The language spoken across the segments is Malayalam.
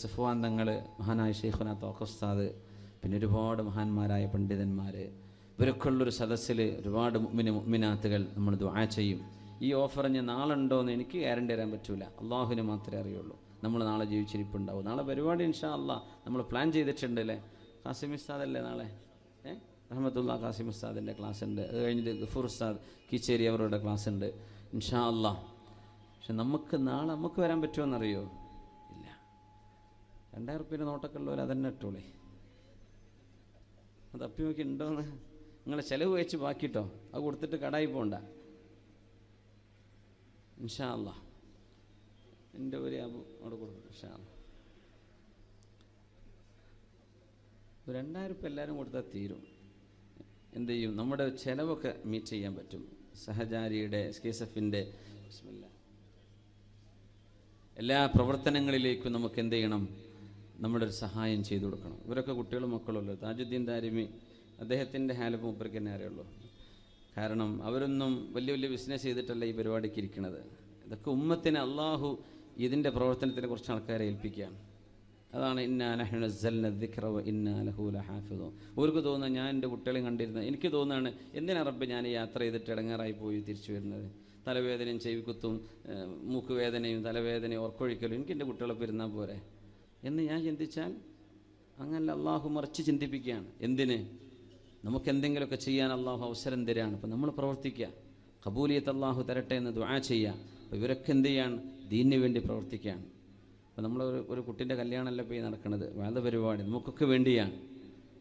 സഫ്വാൻ തങ്ങൾ, മഹാനായ ശൈഖുന തോക്ക ഉസ്താദ്, പിന്നെ ഒരുപാട് മഹാന്മാരായ പണ്ഡിതന്മാർ, ഇവരൊക്കെയുള്ളൊരു സദസ്സിൽ ഒരുപാട് മുഅ്മിനാത്തുകൾ നമ്മൾ ദുആ ചെയ്യും. ഈ ഓഫർ ഞാൻ നാളെ ഉണ്ടോ എന്ന് എനിക്ക് ഗ്യാരണ്ടി തരാൻ പറ്റൂല, അള്ളാഹുവിന് മാത്രമേ അറിയുള്ളൂ. നമ്മൾ നാളെ ജീവിച്ചിരിപ്പുണ്ടാവും. നാളെ പരിപാടി ഇൻഷാ അല്ലാഹ് നമ്മൾ പ്ലാൻ ചെയ്തിട്ടുണ്ട് അല്ലേ? ഖാസിം ഉസ്താദല്ലേ നാളെ? റഹ്മത്തുള്ള ഖാസിം ഉസ്താദിൻ്റെ ക്ലാസ് ഉണ്ട്. അത് കഴിഞ്ഞിട്ട് ഗഫൂർ ഉസ്താദ് കീച്ചേരി അവരുടെ ക്ലാസ് ഉണ്ട് ഇൻഷാ അല്ലാഹ്. പക്ഷെ നമുക്ക് നാളെ നമുക്ക് വരാൻ പറ്റുമോയെന്നറിയോ? ഇല്ല. 2000 റുപ്യൻ്റെ നോട്ടൊക്കെ ഉള്ളവർ അതന്നെ ഇട്ടോളേ. അത് അപ്പി നോക്കി ഉണ്ടോയെന്ന് നിങ്ങളെ ചിലവ് വെച്ച് ബാക്കിട്ടോ, അത് കൊടുത്തിട്ട് കടായി പോകണ്ട ഇൻഷാ അല്ലാഹ്. എൻ്റെ ഒരു അവിടെ കൊടുക്കും ഇൻഷാ അല്ലാഹ്. 2000 റുപ്യ എല്ലാവരും കൊടുത്താൽ തീരും. എന്ത് ചെയ്യും? നമ്മുടെ ചിലവൊക്കെ മീറ്റ് ചെയ്യാൻ പറ്റും. സഹചാരിയുടെ SKSF-ൻ്റെ എല്ലാ പ്രവർത്തനങ്ങളിലേക്കും നമുക്ക് എന്ത് ചെയ്യണം? നമ്മുടെ ഒരു സഹായം ചെയ്തു കൊടുക്കണം. ഇവരൊക്കെ കുട്ടികളും മക്കളുള്ളൂ. താജുദ്ദീൻ ദാരിമി അദ്ദേഹത്തിൻ്റെ ഹാലപ്പ് മൂപ്പർക്ക് തന്നെ അറിയുള്ളൂ. കാരണം അവരൊന്നും വലിയ വലിയ ബിസിനസ് ചെയ്തിട്ടല്ല ഈ പരിപാടിക്ക് ഇരിക്കുന്നത്. ഇതൊക്കെ ഉമ്മത്തിന് അള്ളാഹു ഇതിൻ്റെ പ്രവർത്തനത്തിനെ കുറച്ച് ആൾക്കാരെ ഏൽപ്പിക്കുകയാണ്. അതാണ് ഇന്നാ നഹ്നു നസ്സൽന ദിക്റ വ ഇന്നാ ലഹു ലഹാഫിദൂൻ. അവർക്ക് തോന്നുക ഞാൻ എൻ്റെ കുട്ടികളെയും കണ്ടിരുന്നത്, എനിക്ക് തോന്നുകയാണ് എന്തിനാ റബ്ബ് ഞാൻ യാത്ര ചെയ്തിട്ട് ഇടങ്ങാറായി പോയി തിരിച്ചു വരുന്നത്? തലവേദനയും ചെവിക്കുത്തും മൂക്ക് വേദനയും തലവേദനയും ഉറക്കൊഴിക്കലും എനിക്ക് എൻ്റെ കുട്ടികളെ പെരുന്നാൽ പോരെ എന്ന് ഞാൻ ചിന്തിച്ചാൽ അങ്ങനെ അള്ളാഹു മറിച്ച് ചിന്തിപ്പിക്കുകയാണ്. എന്തിന്? നമുക്ക് എന്തെങ്കിലുമൊക്കെ ചെയ്യാൻ അള്ളാഹു അവസരം തരാണ്. അപ്പോൾ നമ്മൾ പ്രവർത്തിക്കുക, ഖബൂലിയത്ത് അള്ളാഹു തരട്ടെ എന്ന് ദുആ ചെയ്യുക. അപ്പോൾ ഇവരൊക്കെ എന്ത് ചെയ്യാണ്? ദീനിന് വേണ്ടി പ്രവർത്തിക്കുകയാണ്. അപ്പോൾ നമ്മൾ ഒരു കുട്ടീൻ്റെ കല്യാണമല്ല പോയി നടക്കുന്നത്, വേണ്ട പരിപാടി നമുക്കൊക്കെ വേണ്ടിയാണ്.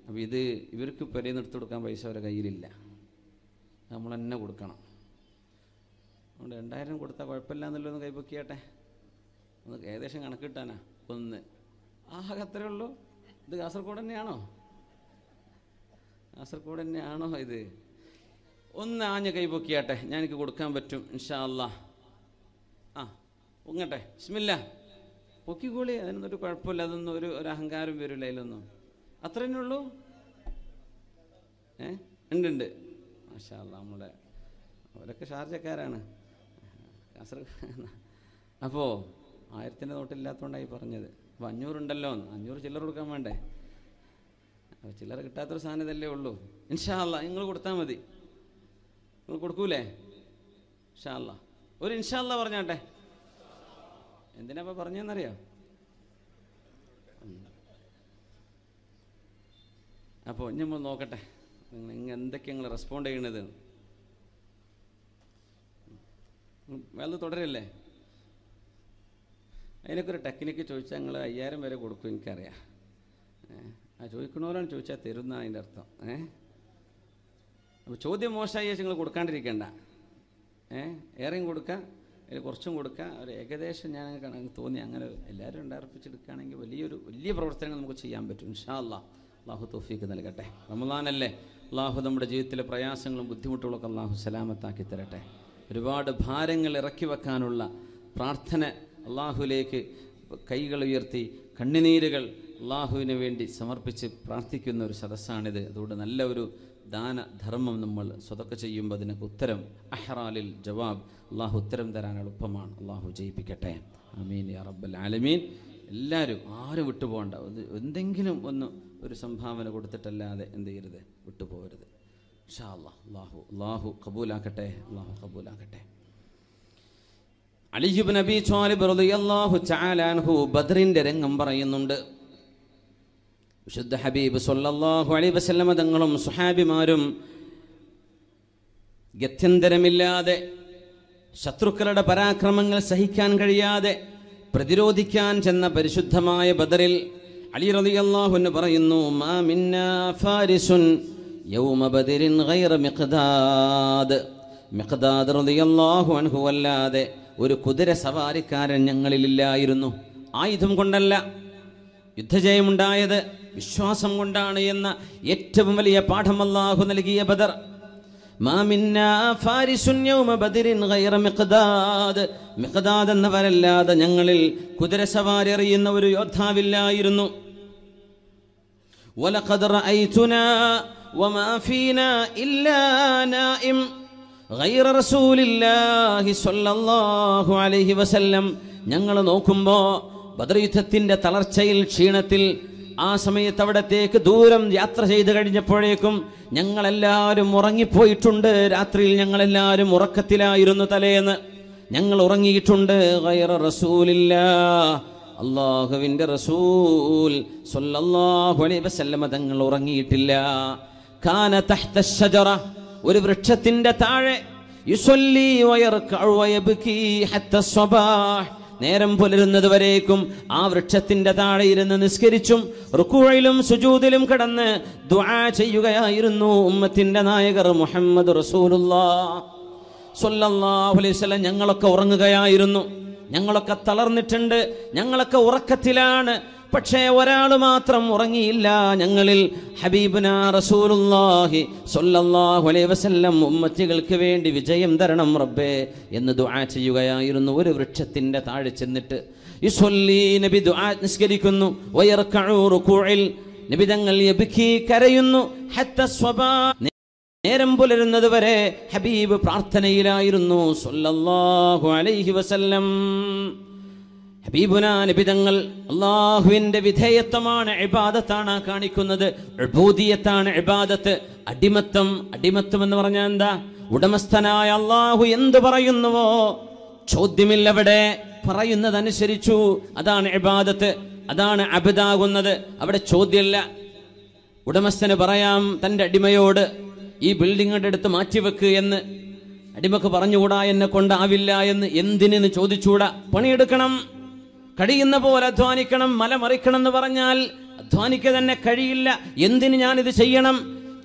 അപ്പോൾ ഇത് ഇവർക്ക് പെരയിൽ നിർത്തി കൊടുക്കാൻ പൈസ അവരുടെ കയ്യിലില്ല, നമ്മൾ തന്നെ കൊടുക്കണം. അതുകൊണ്ട് 2000 കൊടുത്താൽ കുഴപ്പമില്ല എന്നുള്ളതൊന്ന് കൈപ്പൊക്കിയാട്ടെ. ഒന്ന് ഏകദേശം കണക്ക് കിട്ടാനാ ഒന്ന്. ആകെ അത്രേ ഉള്ളൂ. ഇത് കാസർഗോഡ് തന്നെയാണോ? കാസർഗോഡ് തന്നെയാണോ ഇത്? ഒന്ന് ആഞ്ഞ് കൈപ്പൊക്കിയാട്ടെ, ഞാൻ എനിക്ക് കൊടുക്കാൻ പറ്റും ഇൻഷാ അല്ലാഹ്. ആ പൊങ്ങട്ടെ, ബിസ്മില്ലാ, പൊക്കിക്കോളി. അതിനൊന്നൊരു കുഴപ്പമില്ല, അതൊന്നും ഒരു അഹങ്കാരം വരില്ല അതിലൊന്നും. അത്ര തന്നെ ഉള്ളൂ. ഉണ്ട് മാഷാ അല്ലാഹ്. നമ്മുടെ അവരൊക്കെ ഷാർജക്കാരാണ്, കാസർഗോഡ്. അപ്പോൾ 1000-ൻ്റെ നോട്ടില്ലാത്തതുകൊണ്ടായി പറഞ്ഞത്. അപ്പോൾ 500 ഉണ്ടല്ലോ, 500 ചില്ലറ കൊടുക്കാൻ വേണ്ടേ? അപ്പോൾ ചില്ലറ കിട്ടാത്തൊരു സാധനം ഇതല്ലേ ഉള്ളൂ. ഇൻഷാ അല്ലാഹ് നിങ്ങൾ കൊടുത്താൽ മതി. നിങ്ങൾ കൊടുക്കൂലേ? ഇൻഷാ അല്ലാഹ്. ഒരു ഇൻഷാ അല്ലാഹ് പറഞ്ഞാട്ടെ. എന്തിനാ ഇപ്പോൾ പറഞ്ഞതെന്നറിയോ? അപ്പോൾ നമ്മൾ നോക്കട്ടെ നിങ്ങൾ എന്തൊക്കെയാണ് നിങ്ങൾ റെസ്പോണ്ട് ചെയ്യണത്. വേറെ തുടരല്ലേ? അതിനൊക്കെ ഒരു ടെക്നിക്ക് ചോദിച്ചാൽ നിങ്ങൾ 5000 വരെ കൊടുക്കും, എനിക്കറിയാം. ആ ചോദിക്കണവരാണ് ചോദിച്ചാൽ തരുന്ന അതിൻ്റെ അർത്ഥം. അപ്പോൾ ചോദ്യം മോശമായി നിങ്ങൾ കൊടുക്കാണ്ടിരിക്കേണ്ട. ഏറെയും കൊടുക്കുക, അതിൽ കുറച്ചും കൊടുക്കുക. ഒരു ഏകദേശം ഞാൻ തോന്നി അങ്ങനെ എല്ലാവരും ഉണ്ടാർപ്പിച്ചെടുക്കുകയാണെങ്കിൽ വലിയ പ്രവർത്തനങ്ങൾ നമുക്ക് ചെയ്യാൻ പറ്റും ഇൻഷാ അല്ലാഹ്. അള്ളാഹു തൗഫീഖ് നൽകട്ടെ. റമളാനല്ലേ, അള്ളാഹു നമ്മുടെ ജീവിതത്തിലെ പ്രയാസങ്ങളും ബുദ്ധിമുട്ടുകളൊക്കെ അള്ളാഹു സലാമത്താക്കി തരട്ടെ. ഒരുപാട് ഭാരങ്ങൾ ഇറക്കി വെക്കാനുള്ള പ്രാർത്ഥന അള്ളാഹുലേക്ക് കൈകൾ ഉയർത്തി കണ്ണുനീരുകൾ അള്ളാഹുവിന് വേണ്ടി സമർപ്പിച്ച് പ്രാർത്ഥിക്കുന്ന ഒരു സദസ്സാണിത്. അതുകൊണ്ട് നല്ല ഒരു ദാനധർമ്മം നമ്മൾ സ്വതക്ക ചെയ്യുമ്പോൾ അതിനൊക്കെ ഉത്തരം അഹ്റാലിൽ ജവാബ് അള്ളാഹു ഉത്തരം തരാൻ എളുപ്പമാണ്. അള്ളാഹു ജയിപ്പിക്കട്ടെ. ആമീൻ യാ റബ്ബൽ ആലമീൻ. എല്ലാവരും ആരും വിട്ടുപോകണ്ട. എന്തെങ്കിലും ഒരു സംഭാവന കൊടുത്തിട്ടല്ലാതെ എന്ത് ചെയ്യരുത്, വിട്ടുപോകരുത് ഇൻഷാ അല്ലാഹ്. അള്ളാഹു ഖബൂലാക്കട്ടെ. അള്ളാഹു ഖബൂലാക്കട്ടെ. അലി ഇബ്നു അബീ ത്വാലിബ് റളിയല്ലാഹു തആല അൻഹു ബദ്റിന്റെ രംഗം പറയുന്നുണ്ട്. വിശുദ്ധ ഹബീബ് സല്ലല്ലാഹു അലൈഹി വസല്ലം തങ്ങളും സ്വഹാബിമാരും ഗത്യന്തരമില്ലാതെ ശത്രുക്കളുടെ പരാക്രമങ്ങൾ സഹിക്കാൻ കഴിയാതെ പ്രതിരോധിക്കാൻ ചെന്ന പരിശുദ്ധമായ ബദറിൽ അലി റളിയല്ലാഹു അൻഹു പറയുന്നു, മാ മിന്നാ ഫാരിസുൻ യൗമ ബദരിൻ ഗൈറ മിഖ്ദാദ്. മിഖ്ദാദ് റളിയല്ലാഹു അൻഹു അല്ലാതെ ഒരു കുതിര സവാരിക്കാരൻ ഞങ്ങളിലില്ലായിരുന്നു. ആയുധം കൊണ്ടല്ല യുദ്ധജയമുണ്ടായത്, വിശ്വാസം കൊണ്ടാണ് എന്ന ഏറ്റവും വലിയ പാഠം അല്ലാഹു നൽകിയ ബദർ. മാ മിന്നാ ഫാരിസുൻ യൗമ ബദരിൻ ഗൈറ മിഖ്ദാദ്. മിഖ്ദാദ് എന്നവരല്ലാതെ ഞങ്ങളിൽ കുതിര സവാരി അറിയുന്ന ഒരു യോദ്ധാവില്ലായിരുന്നു. വലഖദ് റഅയ്തുനാ വമാ ഫീനാ ഇല്ലാ നായിം ഗൈറ റസൂലില്ലാഹി സ്വല്ലല്ലാഹു അലൈഹി വസല്ലം. ഞങ്ങൾ നോക്കുമ്പോൾ ബദർ യുദ്ധത്തിന്റെ തളർച്ചയിൽ, ക്ഷീണത്തിൽ ആ സമയത്ത് അവിടത്തേക്ക് ദൂരം യാത്ര ചെയ്ത് കഴിഞ്ഞപ്പോഴേക്കും ഞങ്ങളെല്ലാവരും ഉറങ്ങിപ്പോയിട്ടുണ്ട്. രാത്രിയിൽ ഞങ്ങളെല്ലാവരും ഉറക്കത്തിലായിരുന്നു. തലേന്ന് ഞങ്ങൾ ഉറങ്ങിയിട്ടുണ്ട്. ഗൈറ റസൂലില്ലാ, അല്ലാഹുവിന്റെ റസൂൽ സ്വല്ലല്ലാഹു അലൈഹി വസല്ലമ തങ്ങൾ ഉറങ്ങിയിട്ടില്ല. കാന തഹ്ത അശ്ശജറ, ഒരു വൃക്ഷത്തിന്റെ താഴെ, യുസല്ലി വയർകഉ വയബ്കി ഹത്ത സ്വബാഹ്, നേരം പുലരുന്നത് വരേക്കും ആ വൃക്ഷത്തിന്റെ താഴെ ഇരുന്ന് നിസ്കരിച്ചും റുകൂഇലും സുജൂദിലും കിടന്ന് ദുആ ചെയ്യുകയായിരുന്നു ഉമ്മത്തിന്റെ നായകർ മുഹമ്മദ് റസൂലുള്ളാഹ് സ്വല്ലല്ലാഹു അലൈഹി വസല്ലം. ഞങ്ങളൊക്കെ ഉറങ്ങുകയായിരുന്നു, ഞങ്ങളൊക്കെ തളർന്നിട്ടുണ്ട്, ഞങ്ങളൊക്കെ ഉറക്കത്തിലാണ്. പക്ഷേ ഒരാൾ മാത്രം ഉറങ്ങിയില്ല. ഞങ്ങളിൽ ഹബീബുനാ റസൂലുള്ളാഹി സ്വല്ലല്ലാഹു അലൈഹി വസല്ലം ഉമ്മത്തികൾക്ക് വേണ്ടി വിജയം തരണം റബ്ബേ എന്ന് ദുആ ചെയ്യുകയായിരുന്നു. ഒരു വൃക്ഷത്തിന്റെ താഴെ ചെന്നിട്ട് യുസല്ലി, നബി ദുആ നിസ്കരിക്കുന്നു. വയർകഉ റുകൂഇൽ, നബി തങ്ങൾ യബ്കി, കരയുന്നു. ഹത്ത സ്വബാ, നേരം പുലരുന്നത് വരെ ഹബീബ് പ്രാർത്ഥനയിലായിരുന്നു സ്വല്ലല്ലാഹു അലൈഹി വസല്ലം. ഹബീബുനാ നബി തങ്ങൾ അല്ലാഹുവിന്റെ വിധേയത്വമാണ്, ഇബാദത്താണ് കാണിക്കുന്നത്. ഉബൂദിയത്താണ് ഇബാദത്ത്. അടിമത്തം എന്ന് പറഞ്ഞാൽ എന്താ? ഉടമസ്ഥനായ അല്ലാഹു എന്ത് പറയുന്നുവോ ചോദ്യമില്ലവിടെ, പറയുന്നതനുസരിച്ചു. അതാണ് ഇബാദത്ത്, അതാണ് അബ്ദാകുന്നത്. അവിടെ ചോദ്യമില്ല. ഉടമസ്ഥന് പറയാം തൻ്റെ അടിമയോട് ഈ ബിൽഡിങ്ങിന്റെ അടുത്ത് മാറ്റിവെക്ക് എന്ന്. അടിമക്ക് പറഞ്ഞുകൂടാ എന്നെ കൊണ്ടാവില്ല എന്ന്. എന്തിനെന്ന് ചോദിച്ചുകൂടാ. പണിയെടുക്കണം, കഴിയുന്ന പോലെ അധ്വാനിക്കണം. മല മറിക്കണം എന്ന് പറഞ്ഞാൽ അധ്വാനിക്കുക തന്നെ കഴിയില്ല. എന്തിന് ഞാനിത് ചെയ്യണം?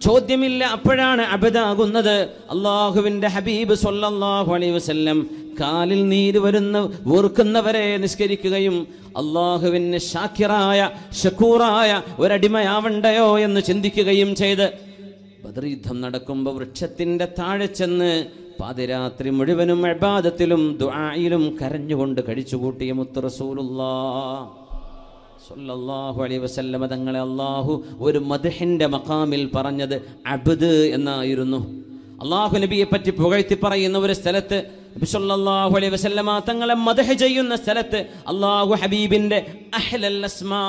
ചോദ്യമില്ല. അപ്പോഴാണ് അബദാകുന്നത്. അള്ളാഹുവിന്റെ ഹബീബ് സ്വല്ലല്ലാഹു അലൈഹി വസല്ലം കാലിൽ നീര് വരുന്ന ഓർക്കുന്നവരെ നിസ്കരിക്കുകയും അള്ളാഹുവിന് ഷാക്കിറായ ഷക്കൂറായ ഒരടിമയാവണ്ടയോ എന്ന് ചിന്തിക്കുകയും ചെയ്ത് ബദർ യുദ്ധം നടക്കുമ്പോൾ വൃക്ഷത്തിന്റെ താഴെ ചെന്ന് പാതിരാത്രി മുഴുവനും ഇബാദത്തിലും ദുആയിലും കരഞ്ഞുകൊണ്ട് കഴിച്ചുകൂട്ടിയ മുത്ത് റസൂലുള്ളാഹ് സ്വല്ലല്ലാഹു അലൈഹി വസല്ലം തങ്ങളെ അല്ലാഹു ഒരു മദ്ഹിന്റെ മഖാമിൽ പറഞ്ഞത് അബ്ദ് എന്നായിരുന്നു. അല്ലാഹു നബിയെ പറ്റി പുകഴ്ത്തി പറയുന്ന ഒരു സ്ഥലത്ത്, നബി സല്ലല്ലാഹു അലൈഹി വസല്ലം തങ്ങളെ മദ്ഹ് ചെയ്യുന്ന സ്ഥലത്ത് അല്ലാഹു ഹബീബിന്റെ അഹ്ലൽ അസ്മാ,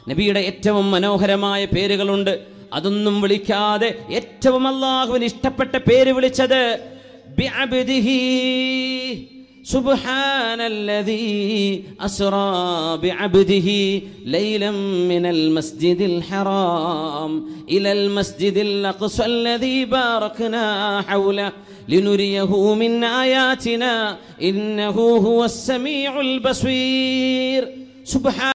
നബിയുടെ ഏറ്റവും മനോഹരമായ പേരുകളുണ്ട്. അതൊന്നും വിളിക്കാതെ ഏറ്റവും അല്ലാഹുവിന് ഇഷ്ടപ്പെട്ട പേര് വിളിച്ചത് ബിഅബ്ദിഹി സുബ്ഹാനല്ലദീ അസ്റാ ബിഅബ്ദിഹി ലൈലൻ മിനൽ മസ്ജിദിൽ ഹറാം ഇലൽ മസ്ജിദിൽ അഖ്സല്ലദീ ബാറക്നാ ഹൗല ലിനുരിയഹു മിൻ ആയാതിനാ ഇന്നഹു ഹുവസ് സമീഉൽ ബസീർ.